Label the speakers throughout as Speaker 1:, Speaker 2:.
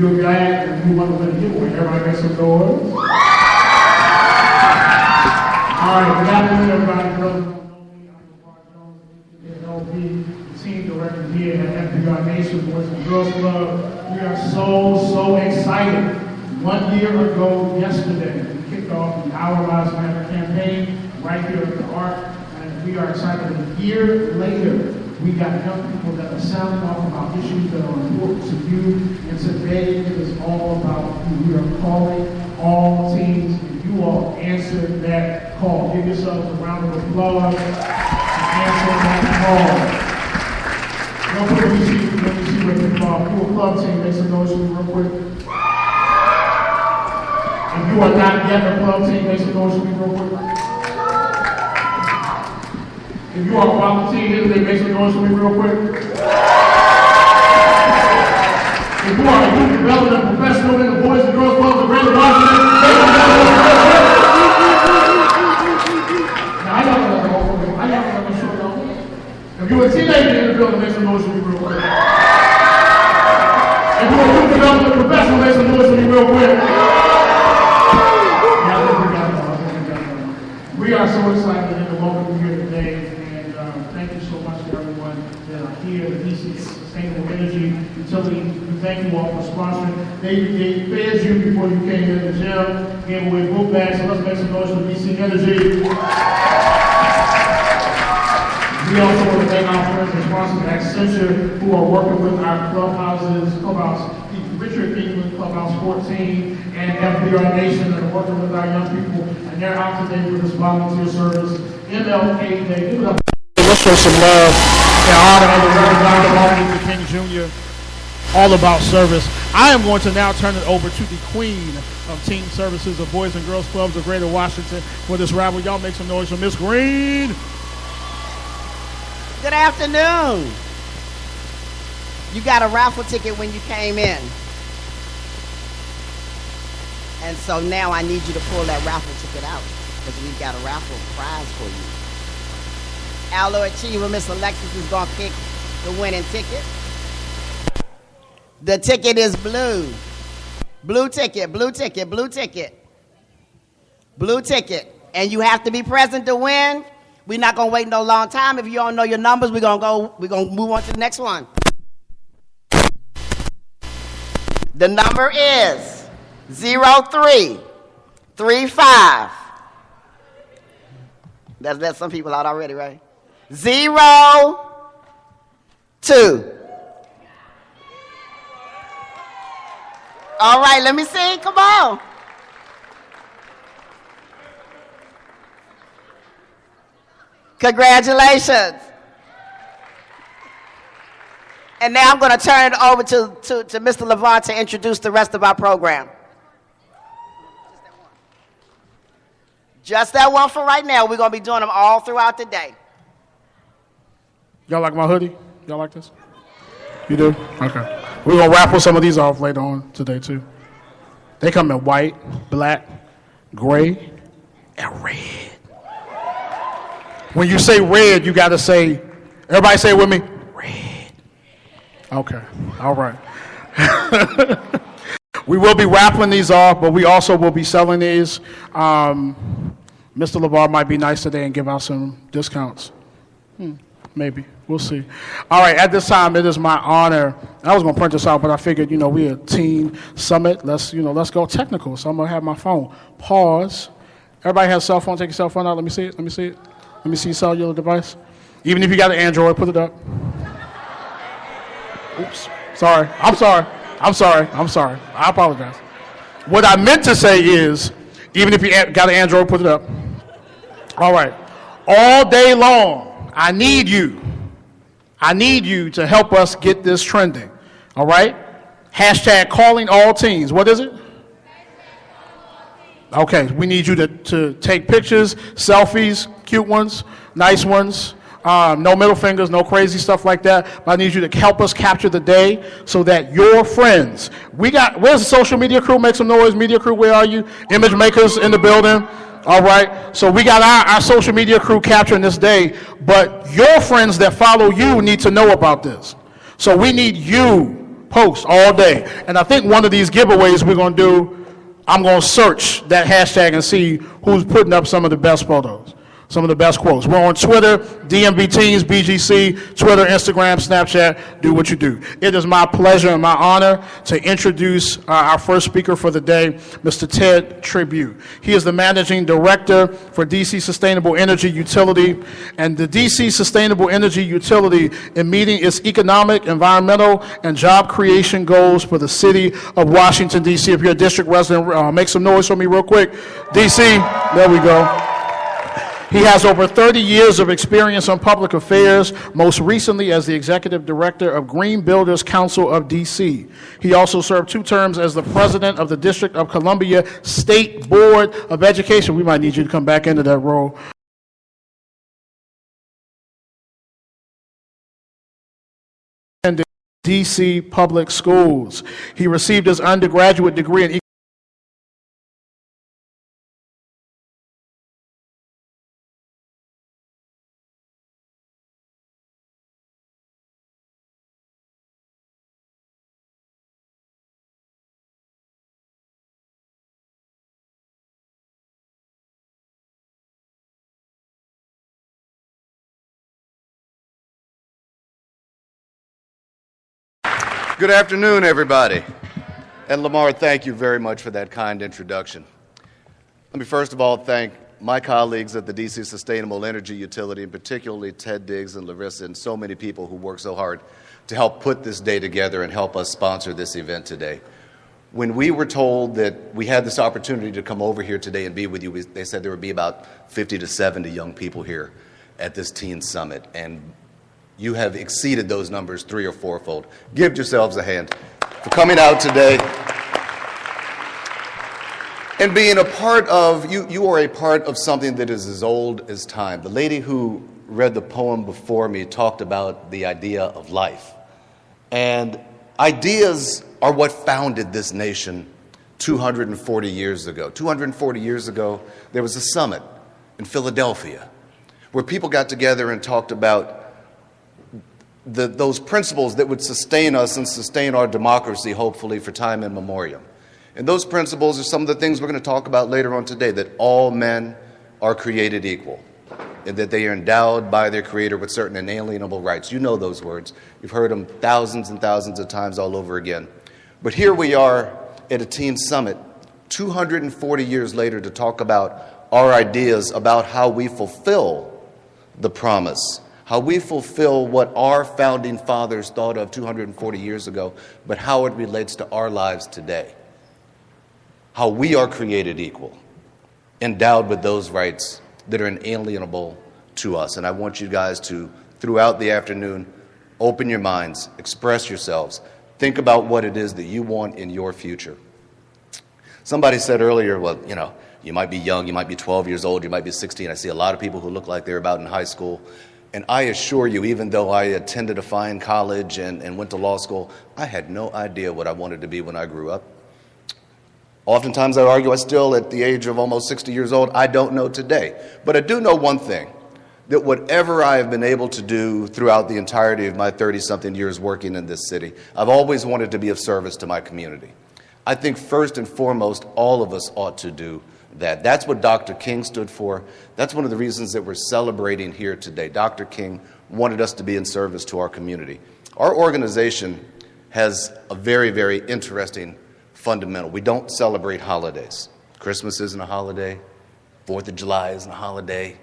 Speaker 1: you're glad that you want to win a giveaway. Everybody make some noise. All right, good afternoon, everybody. Brothers don't know me. I'm LP, the team director here at FBR Nation Boys and Girls Club. We are so excited. 1 year ago yesterday, we kicked off the Our Lives Matter campaign right here at the Ark, and we are excited. A year later, we got young people that are sounding off about issues that are important to you, and today it is all about you. We are calling all teens, and you all answered that call. Give yourselves a round of applause to answer that call. Let me see what you call. You a club team, make some noise real quick. If you are not yet a club team, make some noise real quick. If you are a volunteer, make some noise for me real quick. If you are a youth development professional in the Boys and Girls Club of Greater Washington, make some noise real quick. Now, I got to show y'all. If you're a teenager in the building, make some noise for me real quick. If you're a youth development professional, make some noise for me real quick. We are so excited to welcome you here today. Thank you so much to everyone that are here, the DC Sustainable Energy Utility. We thank you all for sponsoring. They fed you before you came in the gym, gave away book bags, so let's make some noise for DC Energy. We also want to thank our friends and sponsors at Accenture who are working with our clubhouse, Richard England Clubhouse 14 and FBR Nation that are working with our young people, and they're out today with this volunteer service. MLK Day. Give it up. Let's show some love and honor of the Reverend Dr. Martin Luther King Jr. All about service. I am going to now turn it over to the queen of team services of Boys and Girls Clubs of Greater Washington for this raffle. Y'all make some noise for Miss Green.
Speaker 2: Good afternoon. You got a raffle ticket when you came in. And so now I need you to pull that raffle ticket out because we've got a raffle prize for you. Our achiever, Miss Alexis, is going to pick the winning ticket. The ticket is blue. Blue ticket, blue ticket, blue ticket. Blue ticket. And you have to be present to win. We're not going to wait no long time. If you don't know your numbers, we're going to move on to the next one. The number is 0335. That's let some people out already, right? 02. All right, let me see. Come on. Congratulations. And now I'm going to turn it over to Mr. Levant to introduce the rest of our program. Just that one for right now. We're going to be doing them all throughout the day.
Speaker 1: Y'all like my hoodie? Y'all like this? You do? Okay. We're going to raffle some of these off later on today, too. They come in white, black, gray, and red. When you say red, you got to say, everybody say it with me, red. Okay. All right. We will be raffling these off, but we also will be selling these. Mr. LeVar might be nice today and give out some discounts. Maybe. We'll see. All right. At this time, it is my honor. I was going to print this out, but I figured, we're a teen summit. Let's go technical. So I'm going to have my phone. Pause. Everybody has a cell phone. Take your cell phone out. Let me see it. Let me see it. Let me see your cellular device. Even if you got an Android, put it up. Oops. Sorry. I'm sorry. I apologize. What I meant to say is, even if you got an Android, put it up. All right. All day long, I need you to help us get this trending. All right? Hashtag calling all teens. What is it? Okay, we need you to take pictures, selfies, cute ones, nice ones, no middle fingers, no crazy stuff like that. But I need you to help us capture the day so that your friends, where's the social media crew? Make some noise. Media crew, where are you? Image makers in the building. All right, so we got our social media crew capturing this day, but your friends that follow you need to know about this. So we need you post all day. And I think one of these giveaways we're going to do, I'm going to search that hashtag and see who's putting up some of the best photos, some of the best quotes. We're on Twitter, DMV Teens, BGC, Twitter, Instagram, Snapchat, do what you do. It is my pleasure and my honor to introduce our first speaker for the day, Mr. Ted Tribute. He is the Managing Director for DC Sustainable Energy Utility, and the DC Sustainable Energy Utility in meeting its economic, environmental, and job creation goals for the city of Washington, D.C. If you're a district resident, make some noise for me real quick. D.C., there we go. He has over 30 years of experience on public affairs, most recently as the Executive Director of Green Builders Council of D.C. He also served 2 terms as the President of the District of Columbia State Board of Education. We might need you to come back into that role. And D.C. Public Schools. He received his undergraduate degree in
Speaker 3: Good afternoon, everybody. And Lamar, thank you very much for that kind introduction. Let me first of all thank my colleagues at the DC Sustainable Energy Utility, and particularly Ted Diggs and Larissa and so many people who work so hard to help put this day together and help us sponsor this event today. When we were told that we had this opportunity to come over here today and be with you, they said there would be about 50 to 70 young people here at this Teen Summit, and you have exceeded those numbers 3 or 4-fold. Give yourselves a hand for coming out today and being a part of, you are a part of something that is as old as time. The lady who read the poem before me talked about the idea of life. And ideas are what founded this nation 240 years ago. 240 years ago, there was a summit in Philadelphia where people got together and talked about those principles that would sustain us and sustain our democracy, hopefully, for time immemorial. And those principles are some of the things we're going to talk about later on today, that all men are created equal, and that they are endowed by their Creator with certain inalienable rights. You know those words. You've heard them thousands and thousands of times all over again. But here we are at a Teen Summit 240 years later to talk about our ideas about how we fulfill the promise, how we fulfill what our founding fathers thought of 240 years ago, but how it relates to our lives today. How we are created equal, endowed with those rights that are inalienable to us. And I want you guys to, throughout the afternoon, open your minds, express yourselves, think about what it is that you want in your future. Somebody said earlier, well, you might be young, you might be 12 years old, you might be 16. I see a lot of people who look like they're about in high school. And I assure you, even though I attended a fine college and went to law school, I had no idea what I wanted to be when I grew up. Oftentimes I argue I still, at the age of almost 60 years old, I don't know today. But I do know one thing, that whatever I have been able to do throughout the entirety of my 30-something years working in this city, I've always wanted to be of service to my community. I think first and foremost, all of us ought to do that. That's what Dr. King stood for. That's one of the reasons that we're celebrating here today. Dr. King wanted us to be in service to our community. Our organization has a very, very interesting fundamental. We don't celebrate holidays. Christmas isn't a holiday. 4th of July isn't a holiday.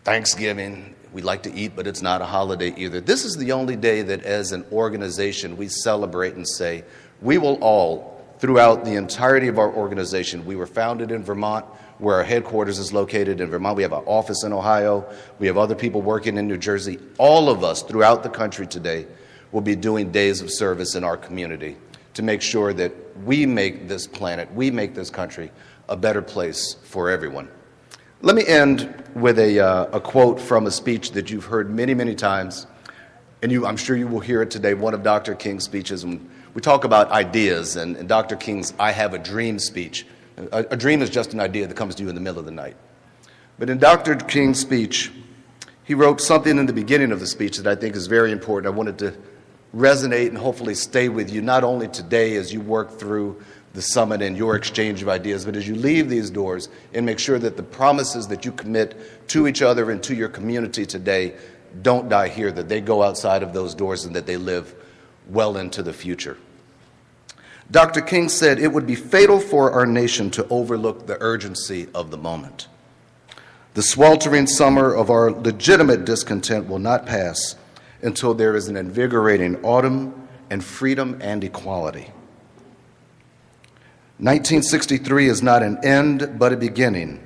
Speaker 3: Thanksgiving, we like to eat, but it's not a holiday either. This is the only day that as an organization we celebrate and say, we will all, throughout the entirety of our organization. We were founded in Vermont, where our headquarters is located in Vermont. We have an office in Ohio. We have other people working in New Jersey. All of us throughout the country today will be doing days of service in our community to make sure that we make this planet, we make this country a better place for everyone. Let me end with a quote from a speech that you've heard many, many times, and I'm sure you will hear it today, one of Dr. King's speeches. We talk about ideas, and Dr. King's I Have a Dream speech. A dream is just an idea that comes to you in the middle of the night. But in Dr. King's speech, he wrote something in the beginning of the speech that I think is very important. I wanted to resonate and hopefully stay with you, not only today as you work through the summit and your exchange of ideas, but as you leave these doors, and make sure that the promises that you commit to each other and to your community today don't die here, that they go outside of those doors and that they live well into the future. Dr. King said, "It would be fatal for our nation to overlook the urgency of the moment. The sweltering summer of our legitimate discontent will not pass until there is an invigorating autumn and freedom and equality. 1963 is not an end, but a beginning.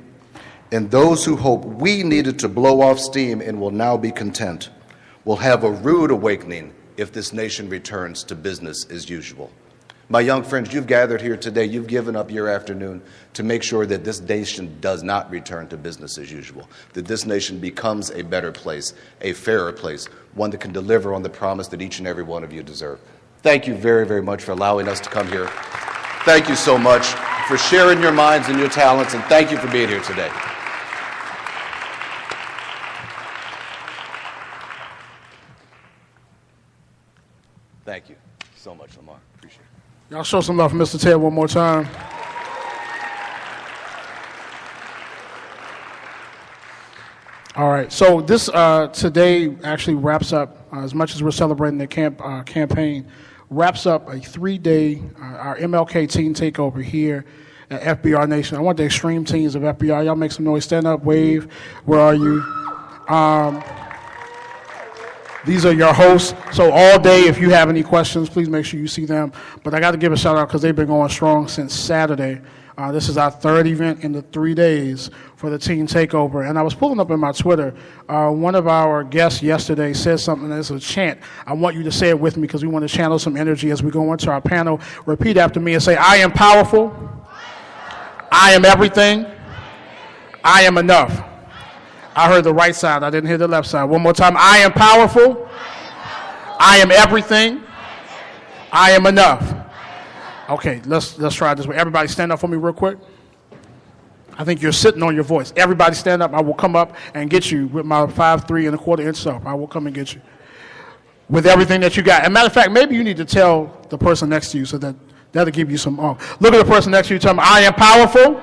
Speaker 3: And those who hope we needed to blow off steam and will now be content will have a rude awakening if this nation returns to business as usual." My young friends, you've gathered here today, you've given up your afternoon to make sure that this nation does not return to business as usual, that this nation becomes a better place, a fairer place, one that can deliver on the promise that each and every one of you deserve. Thank you very, very much for allowing us to come here. Thank you so much for sharing your minds and your talents, and thank you for being here today. Thank you so much, Lamar. Appreciate it.
Speaker 1: Y'all show some love for Mr. Ted one more time. All right, so this today actually wraps up, as much as we're celebrating the campaign, wraps up a 3-day, our MLK Teen Takeover here at FBR Nation. I want the extreme teens of FBR. Y'all make some noise. Stand up, wave. Where are you? These are your hosts. So all day, if you have any questions, please make sure you see them. But I got to give a shout out because they've been going strong since Saturday. This is our third event in the 3 days for the Teen Takeover. And I was pulling up in my Twitter. One of our guests yesterday said something that's a chant. I want you to say it with me because we want to channel some energy as we go into our panel. Repeat after me and say, "I am powerful. I am everything. I am enough." I heard the right side. I didn't hear the left side. One more time. I am powerful. I am everything. I am enough. Okay, let's try it this way. Everybody stand up for me real quick. I think you're sitting on your voice. Everybody stand up. I will come up and get you with my 5'3" and a quarter inch self. I will come and get you with everything that you got. As a matter of fact, maybe you need to tell the person next to you so that'll give you some Look at the person next to you. Tell them, "I am powerful.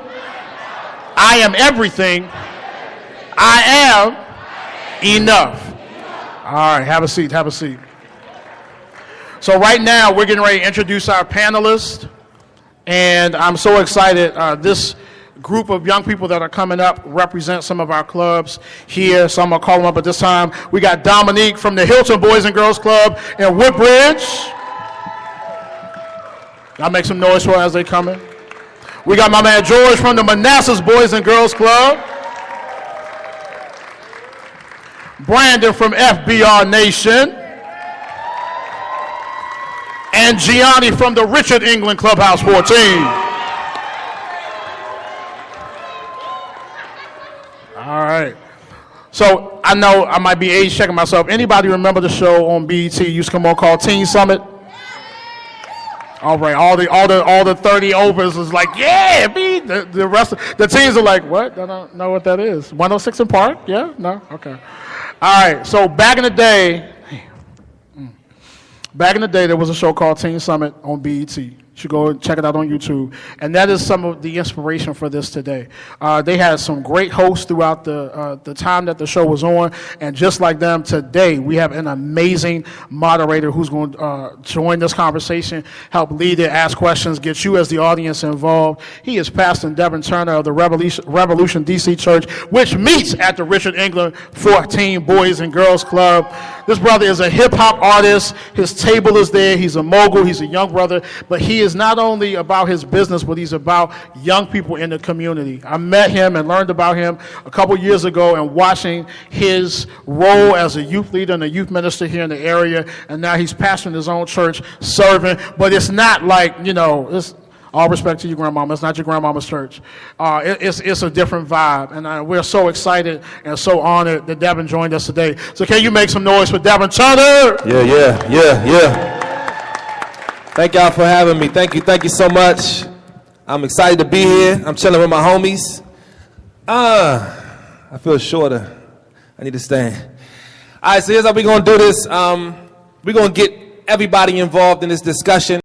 Speaker 1: I am everything. I am enough." All right, have a seat, have a seat. So right now, we're getting ready to introduce our panelists, and I'm so excited. This group of young people that are coming up represent some of our clubs here, so I'm going to call them up at this time. We got Dominique from the Hilton Boys and Girls Club in Woodbridge. Y'all make some noise for her as they come in. We got my man George from the Manassas Boys and Girls Club. Brandon from FBR Nation. And Gianni from the Richard England Clubhouse 14. All right. So I know I might be age checking myself. Anybody remember the show on BET used to come on called Teen Summit? All right, all the 30 overs was like, yeah, me. The rest of the teens are like, what? I don't know what that is. 106 in Park? Yeah? No? Okay. All right, so back in the day, there was a show called Teen Summit on BET. You should go and check it out on YouTube. And that is some of the inspiration for this today. They had some great hosts throughout the time that the show was on. And just like them, today we have an amazing moderator who's going to join this conversation, help lead it, ask questions, get you as the audience involved. He is Pastor Devin Turner of the Revolution DC Church, which meets at the Richard England 14 Boys and Girls Club. This brother is a hip-hop artist. His table is there. He's a mogul. He's a young brother. But he is not only about his business, but he's about young people in the community. I met him and learned about him a couple years ago and watching his role as a youth leader and a youth minister here in the area. And now he's pastoring his own church, serving. But it's not like, it's all respect to your grandmama. It's not your grandmama's church. It's a different vibe. And we're so excited and so honored that Devin joined us today. So can you make some noise for Devin Turner?
Speaker 4: Yeah. Thank y'all for having me. Thank you so much. I'm excited to be here. I'm chilling with my homies. I feel shorter. I need to stand. All right, so here's how we're going to do this. We're going to get everybody involved in this discussion.